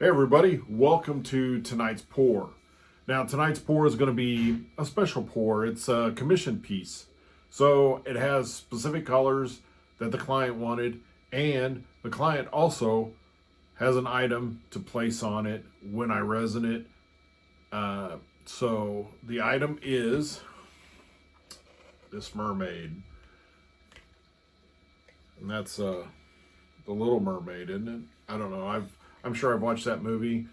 Hey everybody, welcome to tonight's pour. Now tonight's pour is going to be a special pour. It's a commission piece. So it has specific colors that the client wanted, and the client also has an item to place on it when I resin it. So the item is this mermaid. And that's the Little Mermaid, isn't it? I don't know. I'm sure I've watched that movie,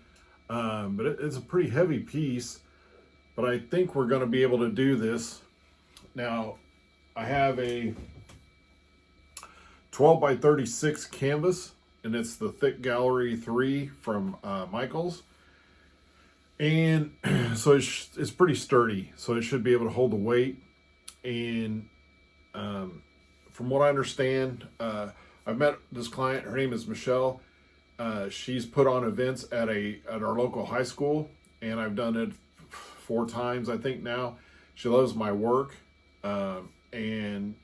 but it's a pretty heavy piece. But I think we're going to be able to do this. Now, I have a 12 by 36 canvas, and it's the Thick Gallery 3 from Michaels. And so it's pretty sturdy, so it should be able to hold the weight. And from what I understand, I've met this client. Her name is Michelle. She's put on events at our local high school, and I've done it 4 times, I think now. She loves my work, and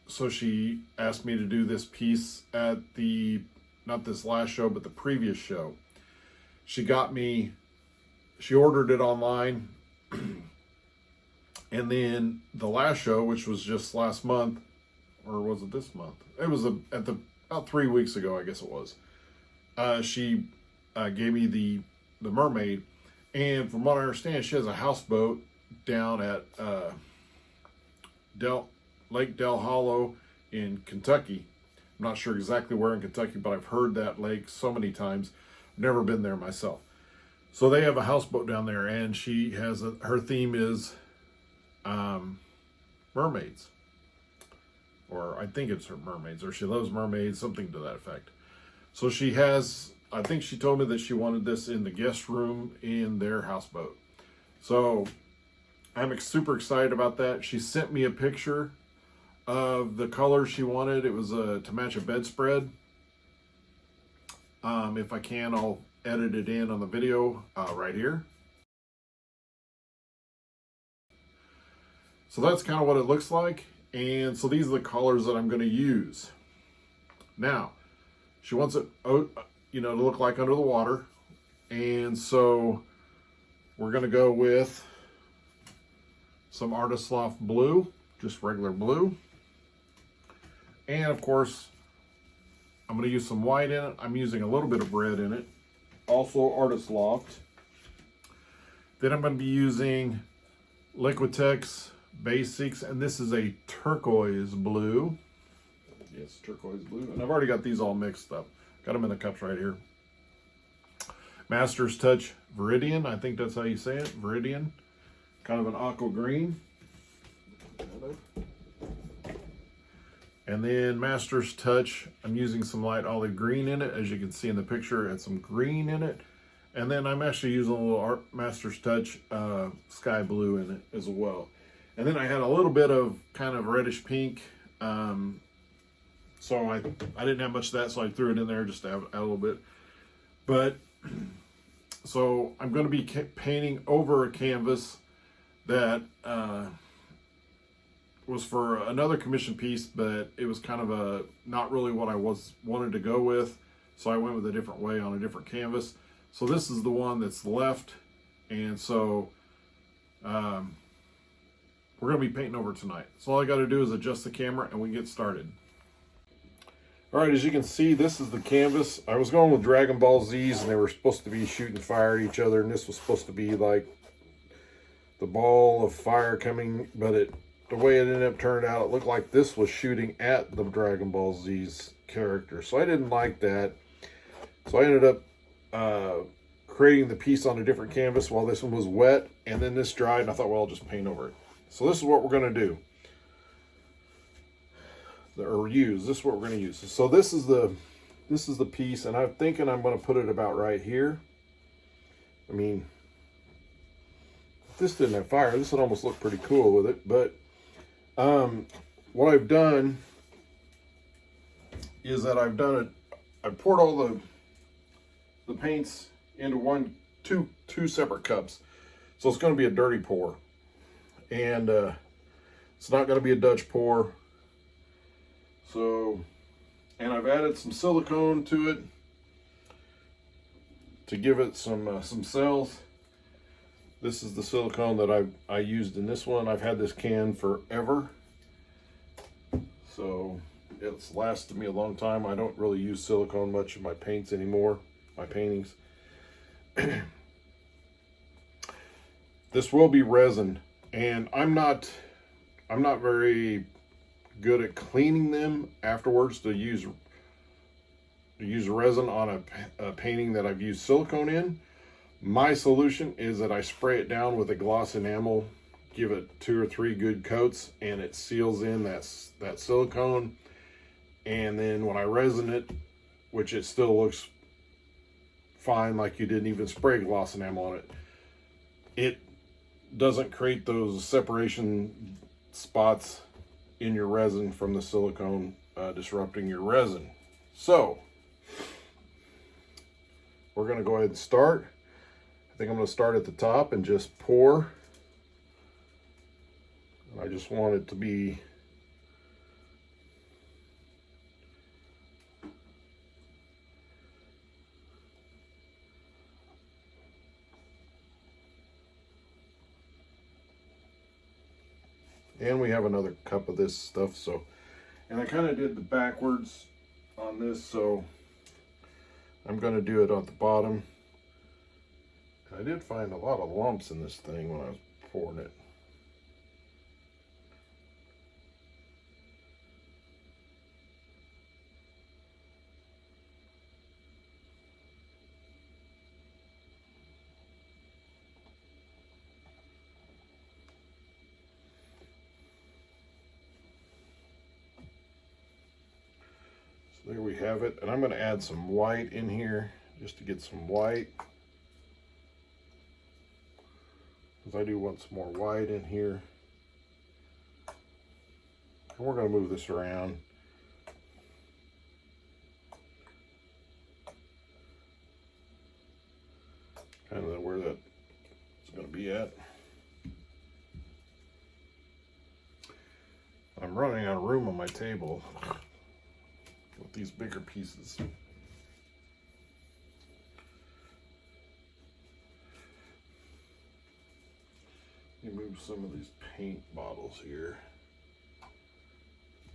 so she asked me to do this piece at not this last show, but the previous show. She ordered it online, and then the last show, which was just last month, or was it this month? It was about 3 weeks ago, I guess it was. She gave me the Mermaid, and from what I understand, she has a houseboat down at Lake Del Hollow in Kentucky. I'm not sure exactly where in Kentucky, but I've heard that lake so many times. Never been there myself. So they have a houseboat down there, and she has her theme is mermaids, or I think it's her mermaids, or she loves mermaids, something to that effect. So she has, I think she told me that she wanted this in the guest room in their houseboat. So I'm super excited about that. She sent me a picture of the color she wanted. It was to match a bedspread. If I can, I'll edit it in on the video right here. So that's kind of what it looks like. And so these are the colors that I'm going to use. Now, she wants it, to look like under the water. And so we're going to go with some Artist Loft blue, just regular blue. And of course, I'm going to use some white in it. I'm using a little bit of red in it. Also Artist Loft. Then I'm going to be using Liquitex Basics, and this is a turquoise blue. Yes, turquoise blue. And I've already got these all mixed up. Got them in the cups right here. Master's Touch Viridian. I think that's how you say it. Viridian. Kind of an aqua green. And then Master's Touch. I'm using some light olive green in it. As you can see in the picture, and some green in it. And then I'm actually using a little Master's Touch sky blue in it as well. And then I had a little bit of kind of reddish pink. So I didn't have much of that, so I threw it in there just to add a little bit. But, so I'm going to be painting over a canvas that was for another commission piece, but it was kind of not really what I wanted to go with. So I went with a different way on a different canvas. So this is the one that's left. And so we're going to be painting over tonight. So all I got to do is adjust the camera and we get started. All right, as you can see, this is the canvas. I was going with Dragon Ball Z's, and they were supposed to be shooting fire at each other, and this was supposed to be like the ball of fire coming, but the way it ended up turned out, it looked like this was shooting at the Dragon Ball Z's character. So I didn't like that. So I ended up creating the piece on a different canvas while this one was wet, and then this dried, and I thought, well, I'll just paint over it. So this is what we're going to do. This is what we're going to use. So this is the piece, and I'm thinking I'm going to put it about right here. I mean, if this didn't have fire, this would almost look pretty cool with it. But what I've done is that I poured all the paints into two separate cups. So it's going to be a dirty pour, and it's not going to be a Dutch pour. So, and I've added some silicone to it. to give it some cells. This is the silicone that I used in this one. I've had this can forever, so it's lasted me a long time. I don't really use silicone much in my paints anymore, my paintings. This will be resin, and I'm not very good at cleaning them afterwards to use resin on a painting that I've used silicone in. My solution is that I spray it down with a gloss enamel, give it 2 or 3 good coats, and it seals in that silicone. And then when I resin it, which it still looks fine, like you didn't even spray gloss enamel on it, it doesn't create those separation spots in your resin from the silicone, disrupting your resin. So we're going to go ahead and start. I think I'm going to start at the top and just pour. I just want it to be and we have another cup of this stuff, so, and I kind of did the backwards on this, so I'm going to do it at the bottom. I did find a lot of lumps in this thing when I was pouring it. So there we have it, and I'm going to add some white in here just to get some white, because I do want some more white in here. And we're going to move this around. Kind of where that's going to be at. I'm running out of room on my table with these bigger pieces. Let me move some of these paint bottles here,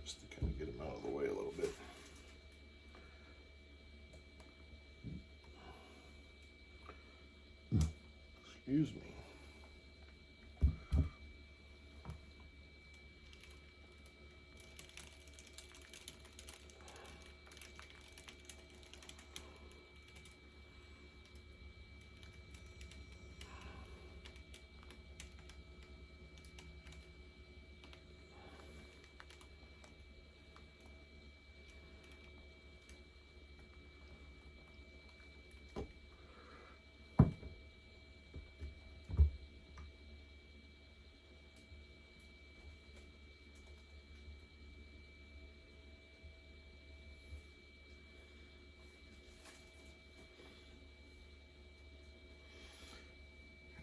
just to kind of get them out of the way a little bit. Excuse me.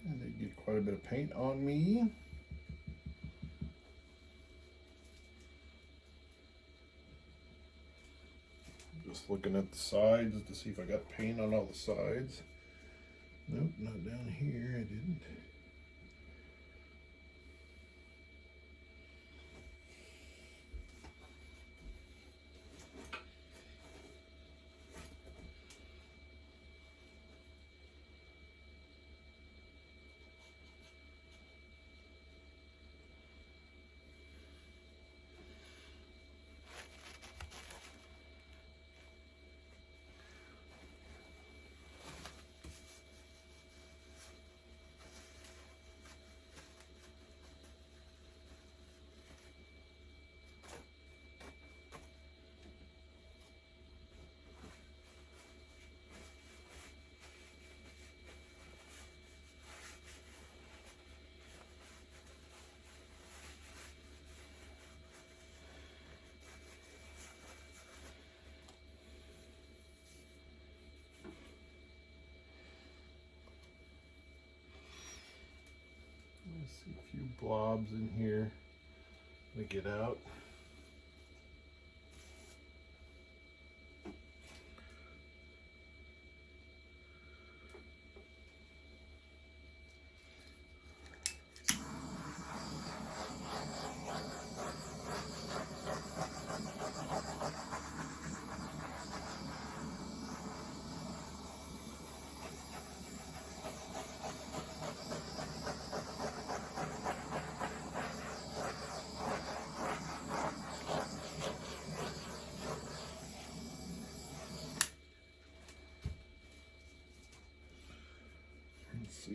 And they get quite a bit of paint on me. Just looking at the sides to see if I got paint on all the sides. Nope, not down here, I didn't. I see a few blobs in here to get out.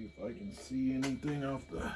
See if I can see anything off the...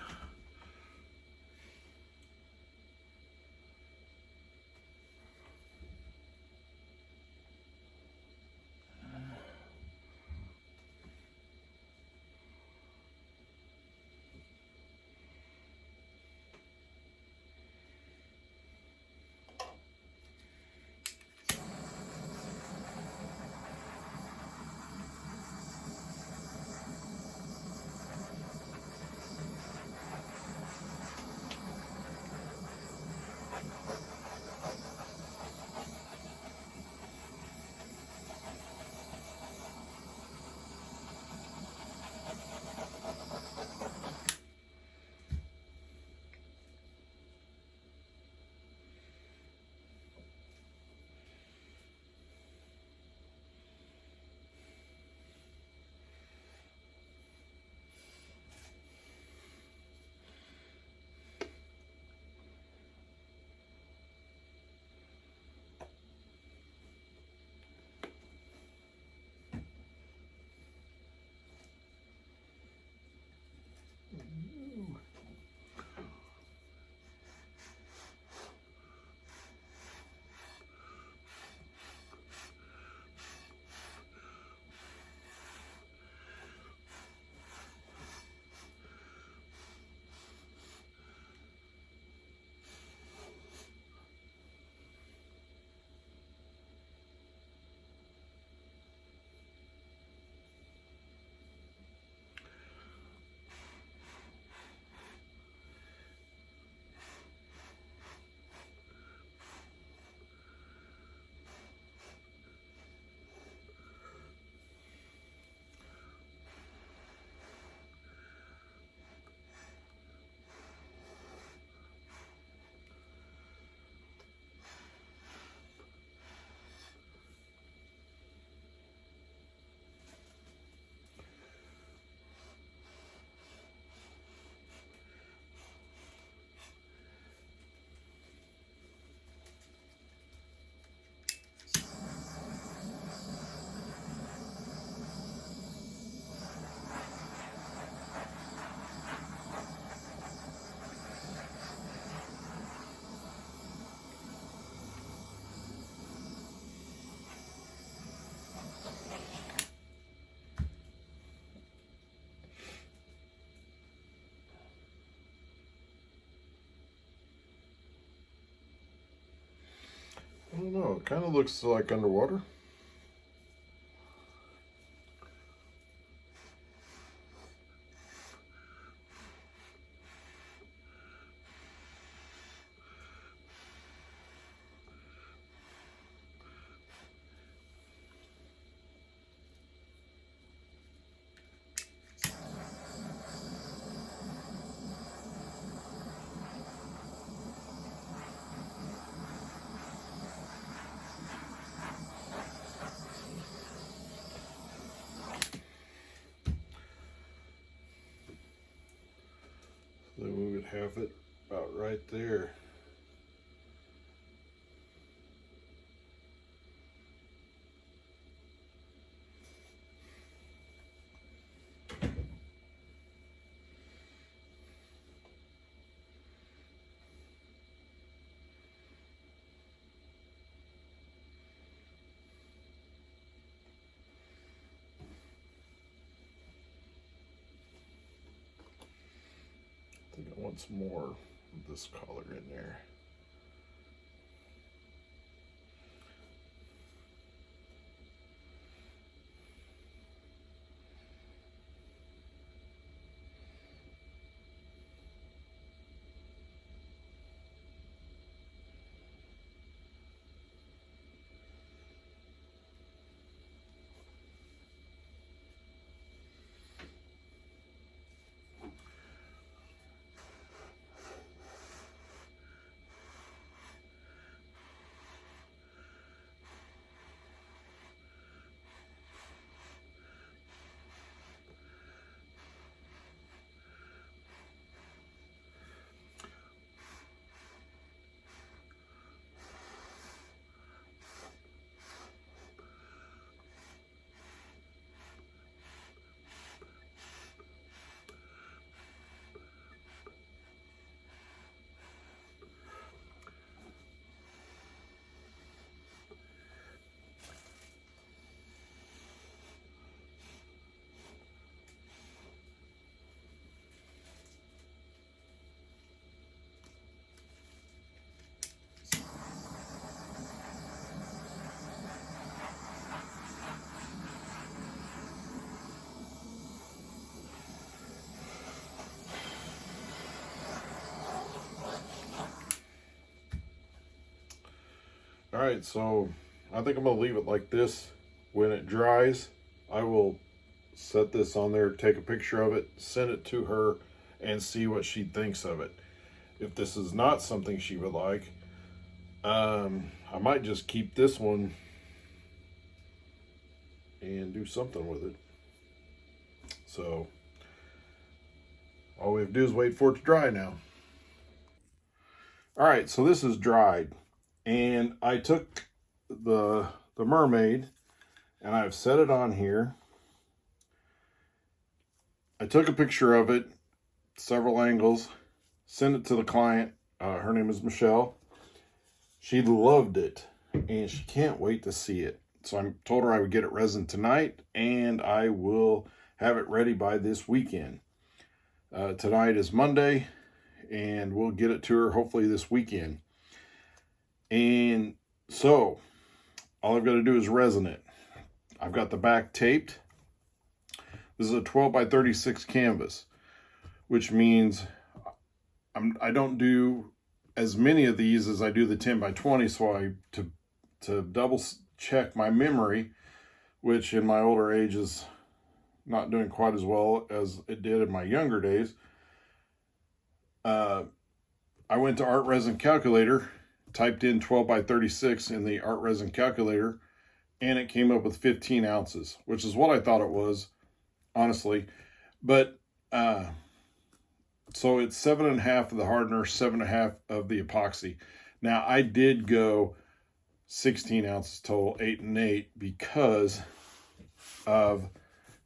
I don't know, it kind of looks like underwater. Then we would have it about right there. I think I want some more of this color in there. All right, so I think I'm gonna leave it like this. When it dries, I will set this on there, take a picture of it, send it to her, and see what she thinks of it. If this is not something she would like, I might just keep this one and do something with it. So all we have to do is wait for it to dry now. All right, so this is dried, and I took the Mermaid and I've set it on here. I took a picture of it, several angles, sent it to the client. Her name is Michelle. She loved it, and she can't wait to see it. So I told her I would get it resin tonight, and I will have it ready by this weekend. Tonight is Monday, and we'll get it to her hopefully this weekend. And so all I've got to do is resin it. I've got the back taped. This is a 12 by 36 canvas, which means I don't do as many of these as I do the 10 by 20. So to double check my memory, which in my older age is not doing quite as well as it did in my younger days. I went to Art Resin Calculator, typed in 12 by 36 in the Art Resin Calculator, and it came up with 15 ounces, which is what I thought it was, honestly. But so it's 7.5 of the hardener, 7.5 of the epoxy. Now I did go 16 ounces total, 8 and 8, because of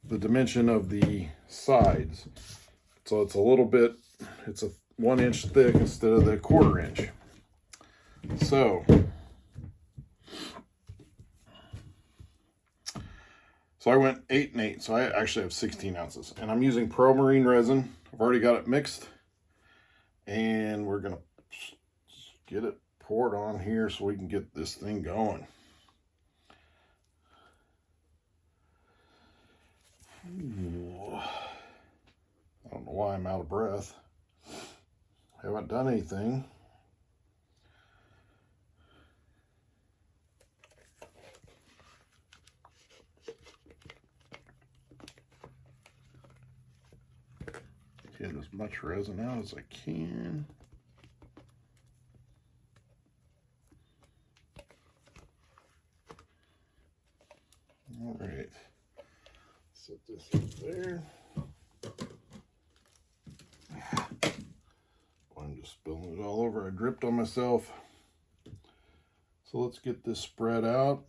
the dimension of the sides. So it's a little bit, it's a 1 inch thick instead of the 1/4 inch. So I went 8 and 8. So I actually have 16 ounces, and I'm using Pro Marine resin. I've already got it mixed, and we're gonna get it poured on here so we can get this thing going. Ooh. I don't know why I'm out of breath. Haven't done anything. Get as much resin out as I can. All right, set this up there. I'm just spilling it all over. I dripped on myself. So let's get this spread out.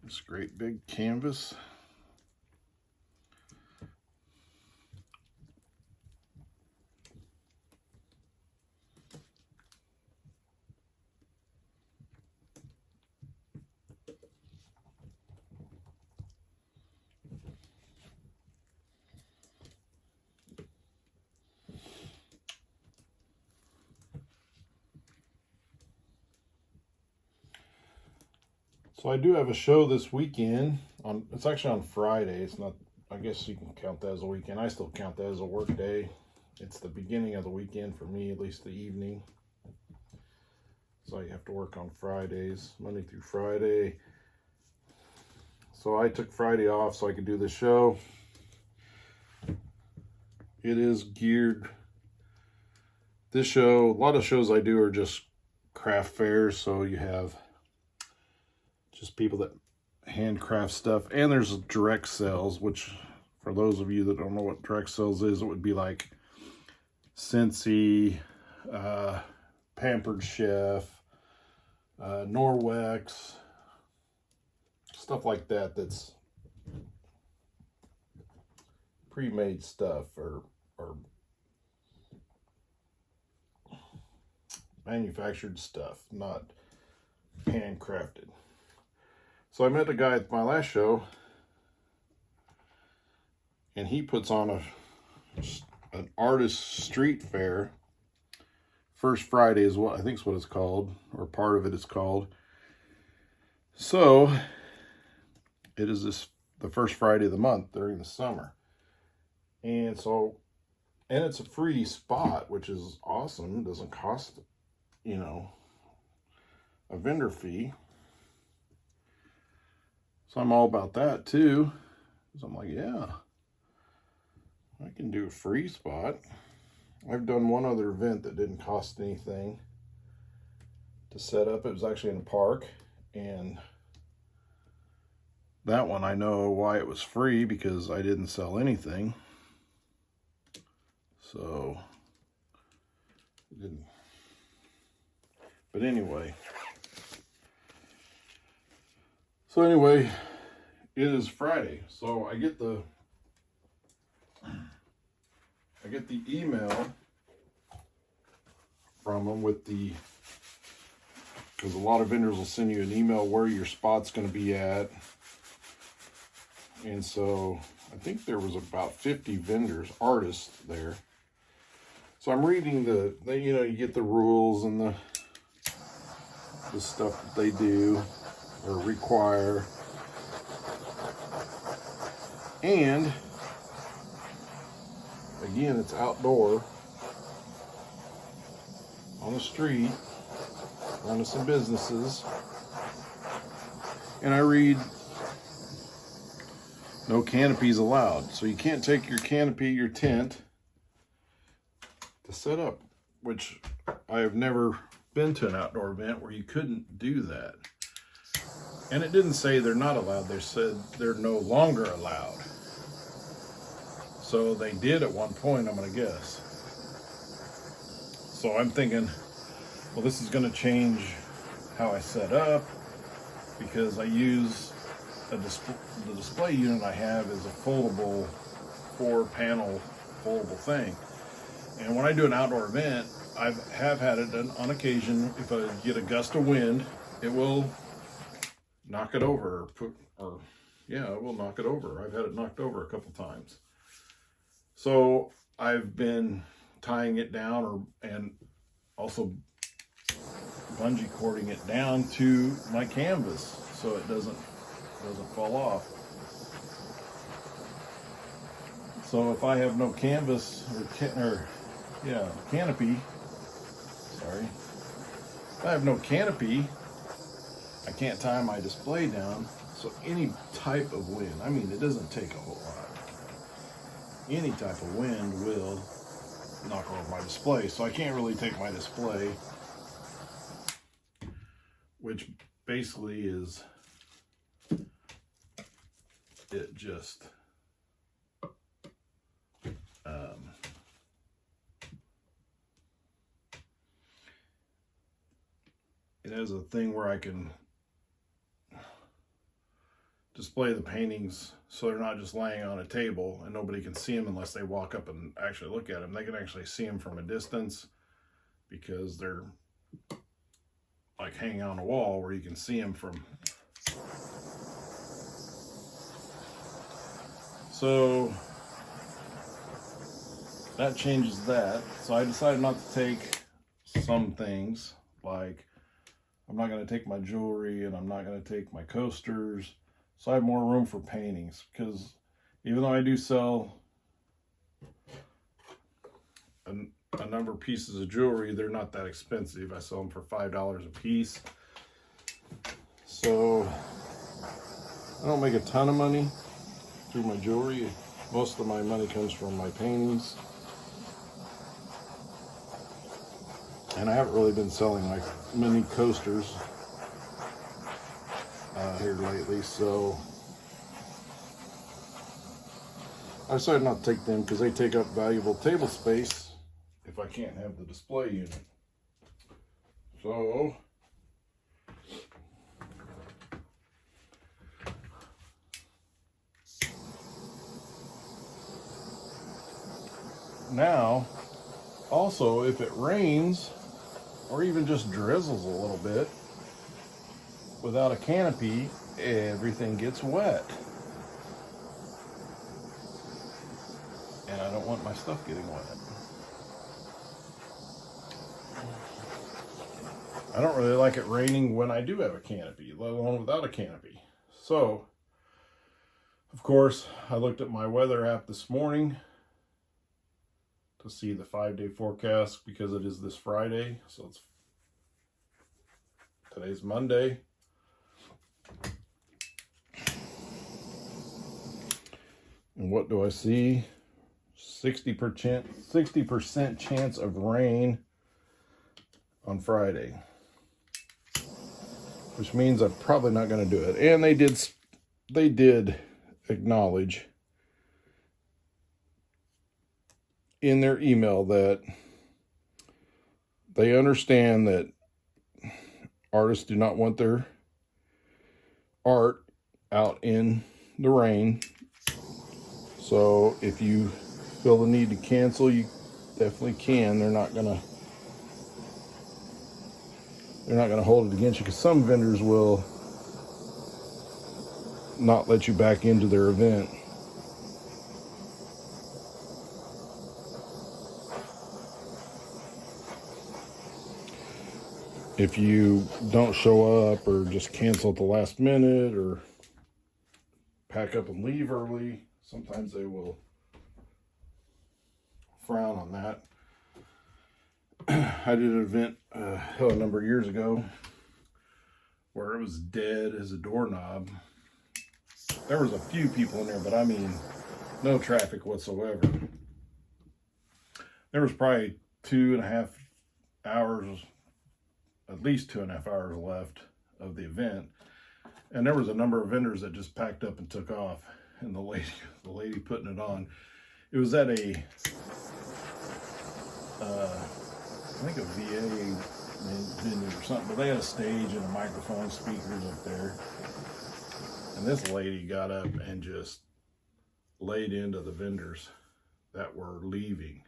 This great big canvas. So I do have a show this weekend. It's actually on Friday. It's not, I guess you can count that as a weekend. I still count that as a work day. It's the beginning of the weekend for me, at least the evening. So I have to work on Fridays, Monday through Friday. So I took Friday off so I could do the show. It is geared. This show, a lot of shows I do are just craft fairs. So you have just people that handcraft stuff, and there's direct sales, which for those of you that don't know what direct sales is, it would be like Scentsy, Pampered Chef, Norwex, stuff like that. That's pre-made stuff or manufactured stuff, not handcrafted. So I met a guy at my last show, and he puts on an artist street fair. First Friday is what I think is what it's called, or part of it is called. So it is the first Friday of the month during the summer, and it's a free spot, which is awesome. It doesn't cost, a vendor fee. So I'm all about that too. So I'm like, yeah, I can do a free spot. I've done one other event that didn't cost anything to set up. It was actually in a park, and that one I know why it was free, because I didn't sell anything. So it didn't. But anyway. So anyway, it is Friday. So I get the email from them with the, because a lot of vendors will send you an email where your spot's going to be at. And so I think there was about 50 vendors, artists there. So I'm reading you get the rules and the stuff that they do or require. And again, it's outdoor on the street, running some businesses. And I read, no canopies allowed. So you can't take your canopy, your tent, to set up, which I have never been to an outdoor event where you couldn't do that. And it didn't say they're not allowed. They said they're no longer allowed. So they did at one point, I'm going to guess. So I'm thinking, well, this is going to change how I set up, because I use the display unit I have is a foldable 4-panel foldable thing. And when I do an outdoor event, I have had it on occasion, if I get a gust of wind, it will knock it over, it will knock it over. I've had it knocked over a couple times. So I've been tying it down and also bungee cording it down to my canvas so it doesn't fall off. So if I have no canvas canopy, sorry, if I have no canopy, I can't tie my display down. So any type of wind, I mean, it doesn't take a whole lot. Any type of wind will knock over my display. So I can't really take my display, which basically is it just it has a thing where I can display the paintings so they're not just laying on a table and nobody can see them unless they walk up and actually look at them. They can actually see them from a distance because they're like hanging on a wall where you can see them from. So that changes that. So I decided not to take some things, like I'm not going to take my jewelry and I'm not going to take my coasters. So I have more room for paintings, because even though I do sell a number of pieces of jewelry, they're not that expensive. I sell them for $5 a piece. So I don't make a ton of money through my jewelry. Most of my money comes from my paintings. And I haven't really been selling like many coasters here lately, so I decided not to take them because they take up valuable table space if I can't have the display unit. So now, also, if it rains or even just drizzles a little bit, without a canopy, everything gets wet. And I don't want my stuff getting wet. I don't really like it raining when I do have a canopy, let alone without a canopy. So, of course, I looked at my weather app this morning to see the 5-day forecast, because it is this Friday, so it's Today's Monday. And what do I see? 60% chance of rain on Friday. Which means I'm probably not going to do it. And they did acknowledge in their email that they understand that artists do not want their art out in the rain. So if you feel the need to cancel, you definitely can. They're not gonna hold it against you, because some vendors will not let you back into their event. If you don't show up or just cancel at the last minute or pack up and leave early, sometimes they will frown on that. I did an event a number of years ago where it was dead as a doorknob. There was a few people in there, but I mean, no traffic whatsoever. There was probably 2.5 hours, at least 2.5 hours left of the event. And there was a number of vendors that just packed up and took off. And the lady putting it on, it was at a, I think a VA venue or something, but they had a stage and a microphone, speakers up there. And this lady got up and just laid into the vendors that were leaving,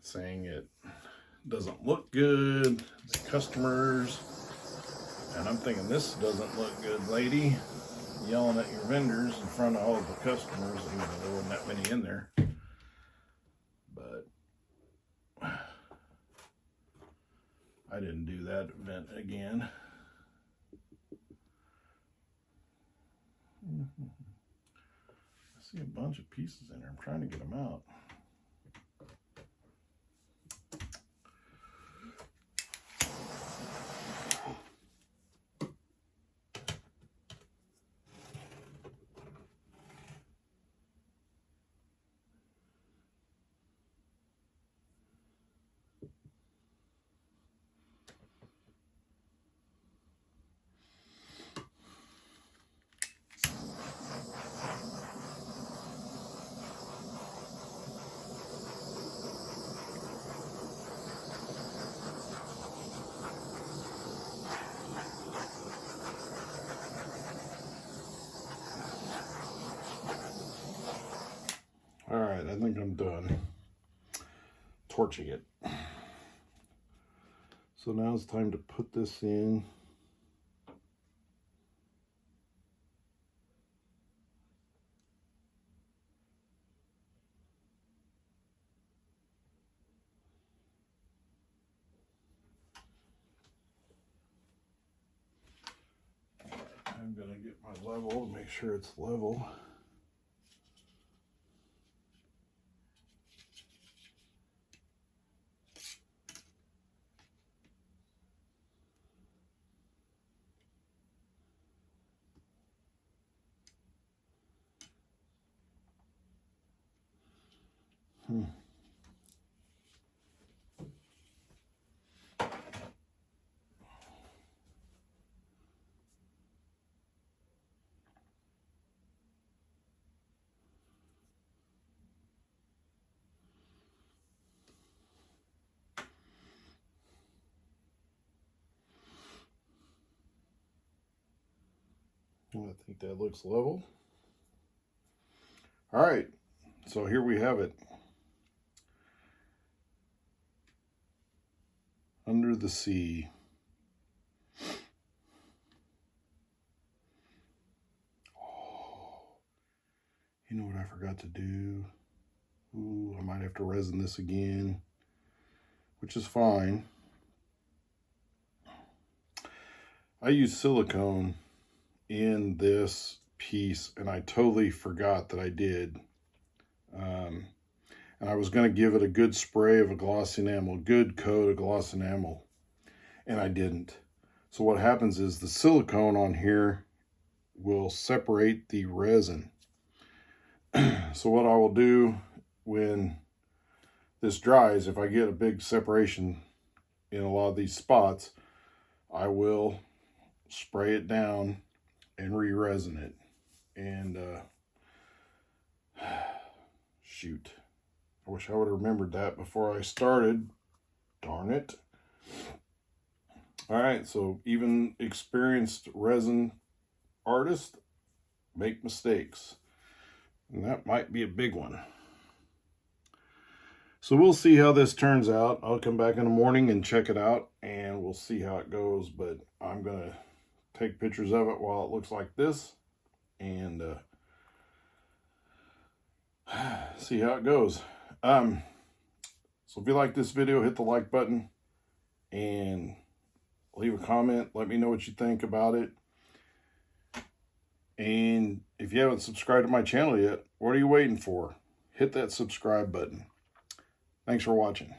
saying it doesn't look good, the customers. And I'm thinking, this doesn't look good, lady, yelling at your vendors in front of all of the customers, even though there wasn't that many in there. But I didn't do that event again. I see a bunch of pieces in there. I'm trying to get them out. All right, I think I'm done torching it. So now it's time to put this in. I'm gonna get my level to make sure it's level. I think that looks level. All right, so here we have it. Under the sea. Oh, you know what I forgot to do? Ooh, I might have to resin this again, which is fine. I use silicone in this piece, and I totally forgot that I did. And I was going to give it a good spray of a gloss enamel, good coat of gloss enamel, and I didn't. So what happens is the silicone on here will separate the resin. So what I will do when this dries, if I get a big separation in a lot of these spots, I will spray it down and re-resin it. And shoot, I wish I would have remembered that before I started. Darn it. All right, so even experienced resin artists make mistakes, and that might be a big one. So we'll see how this turns out. I'll come back in the morning and check it out, and we'll see how it goes. But I'm going to take pictures of it while it looks like this, and see how it goes. So if you like this video, hit the like button and leave a comment. Let me know what you think about it. And if you haven't subscribed to my channel yet, what are you waiting for? Hit that subscribe button. Thanks for watching.